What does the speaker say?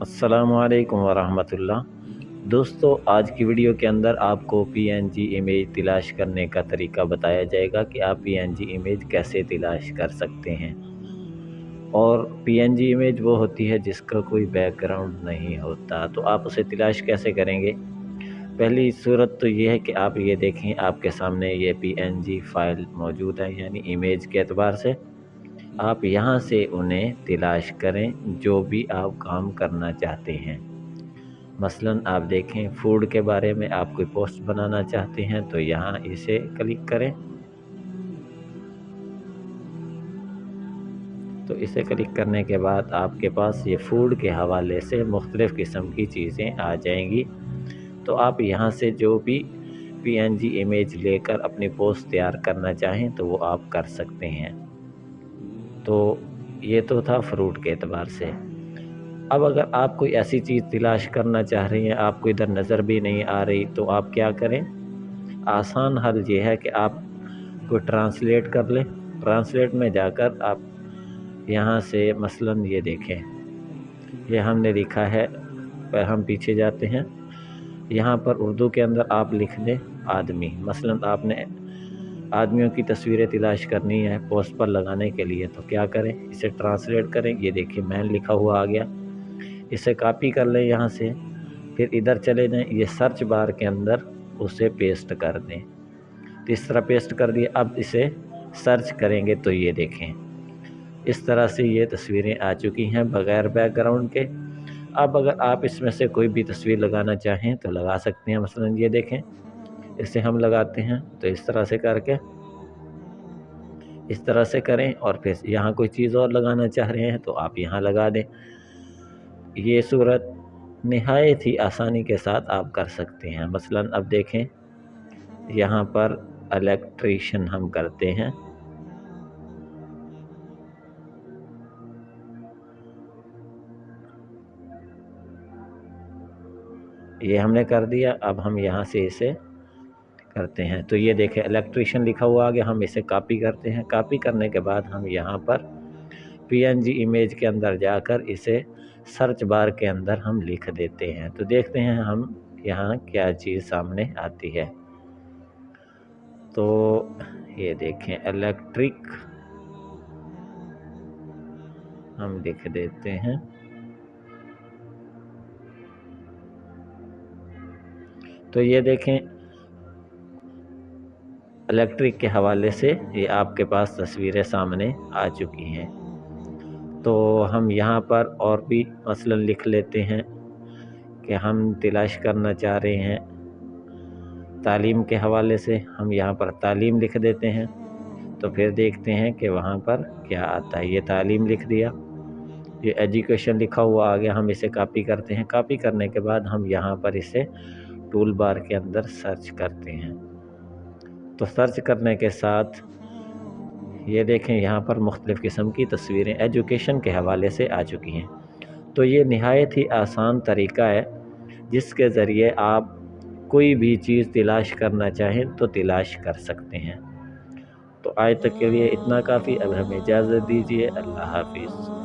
अस्सलामु अलैकुम वरहमतुल्लाह। दोस्तों, आज की वीडियो के अंदर आपको पीएनजी इमेज तलाश करने का तरीका बताया जाएगा कि आप पीएनजी इमेज कैसे तलाश कर सकते हैं। और पीएनजी इमेज वो होती है जिसका कोई बैकग्राउंड नहीं होता, तो आप उसे तलाश कैसे करेंगे? पहली सूरत तो ये है कि आप ये देखें, आपके सामने ये पीएनजी फ़ाइल मौजूद है, यानी इमेज के एतबार से आप यहाँ से उन्हें तलाश करें जो भी आप काम करना चाहते हैं। मसलन आप देखें, फूड के बारे में आप कोई पोस्ट बनाना चाहते हैं तो यहाँ इसे क्लिक करें। तो इसे क्लिक करने के बाद आपके पास ये फूड के हवाले से मुख्तलिफ़ किस्म की चीज़ें आ जाएंगी। तो आप यहाँ से जो भी पीएनजी इमेज लेकर अपनी पोस्ट तैयार करना चाहें तो वो आप कर सकते हैं। तो ये तो था फ्रूट के एतबार से। अब अगर आप कोई ऐसी चीज़ तलाश करना चाह रही हैं, आपको इधर नज़र भी नहीं आ रही, तो आप क्या करें? आसान हल ये है कि आप कोई ट्रांसलेट कर लें। ट्रांसलेट में जाकर आप यहाँ से मसलन ये देखें, ये हमने लिखा है, पर हम पीछे जाते हैं। यहाँ पर उर्दू के अंदर आप लिख दें आदमी। मसलन आपने आदमियों की तस्वीरें तलाश करनी है पोस्ट पर लगाने के लिए, तो क्या करें? इसे ट्रांसलेट करें। ये देखिए मैन लिखा हुआ आ गया। इसे कॉपी कर लें यहाँ से, फिर इधर चले जाएं, ये सर्च बार के अंदर उसे पेस्ट कर दें। तो इस तरह पेस्ट कर दिए। अब इसे सर्च करेंगे तो ये देखें, इस तरह से ये तस्वीरें आ चुकी हैं बग़ैर बैकग्राउंड के। अब अगर आप इसमें से कोई भी तस्वीर लगाना चाहें तो लगा सकते हैं। मसलन ये देखें, इसे हम लगाते हैं, तो इस तरह से करके इस तरह से करें। और फिर यहाँ कोई चीज़ और लगाना चाह रहे हैं तो आप यहाँ लगा दें। ये सूरत निहायत ही आसानी के साथ आप कर सकते हैं। मसलन अब देखें, यहाँ पर इलेक्ट्रीशियन हम करते हैं। ये हमने कर दिया। अब हम यहाँ से इसे करते हैं, तो ये देखें इलेक्ट्रीशियन लिखा हुआ आ गया। हम इसे कॉपी करते हैं। कॉपी करने के बाद हम यहाँ पर पीएनजी इमेज के अंदर जाकर इसे सर्च बार के अंदर हम लिख देते हैं। तो देखते हैं हम यहाँ क्या चीज़ सामने आती है। तो ये देखें इलेक्ट्रिक हम लिख देते हैं। तो ये देखें इलेक्ट्रिक के हवाले से ये आपके पास तस्वीरें सामने आ चुकी हैं। तो हम यहाँ पर और भी मसलन लिख लेते हैं कि हम तलाश करना चाह रहे हैं तालीम के हवाले से। हम यहाँ पर तालीम लिख देते हैं, तो फिर देखते हैं कि वहाँ पर क्या आता है। ये तालीम लिख दिया, ये एजुकेशन लिखा हुआ आ गया। हम इसे कॉपी करते हैं। कॉपी करने के बाद हम यहाँ पर इसे टूल बार के अंदर सर्च करते हैं। तो सर्च करने के साथ ये देखें यहाँ पर मुख्तलिफ़ किस्म की तस्वीरें एजुकेशन के हवाले से आ चुकी हैं। तो ये निहायत ही आसान तरीका है जिसके ज़रिए आप कोई भी चीज़ तलाश करना चाहें तो तलाश कर सकते हैं। तो आज तक के लिए इतना काफ़ी। अब हमें इजाज़त दीजिए। अल्लाह हाफ़िज़।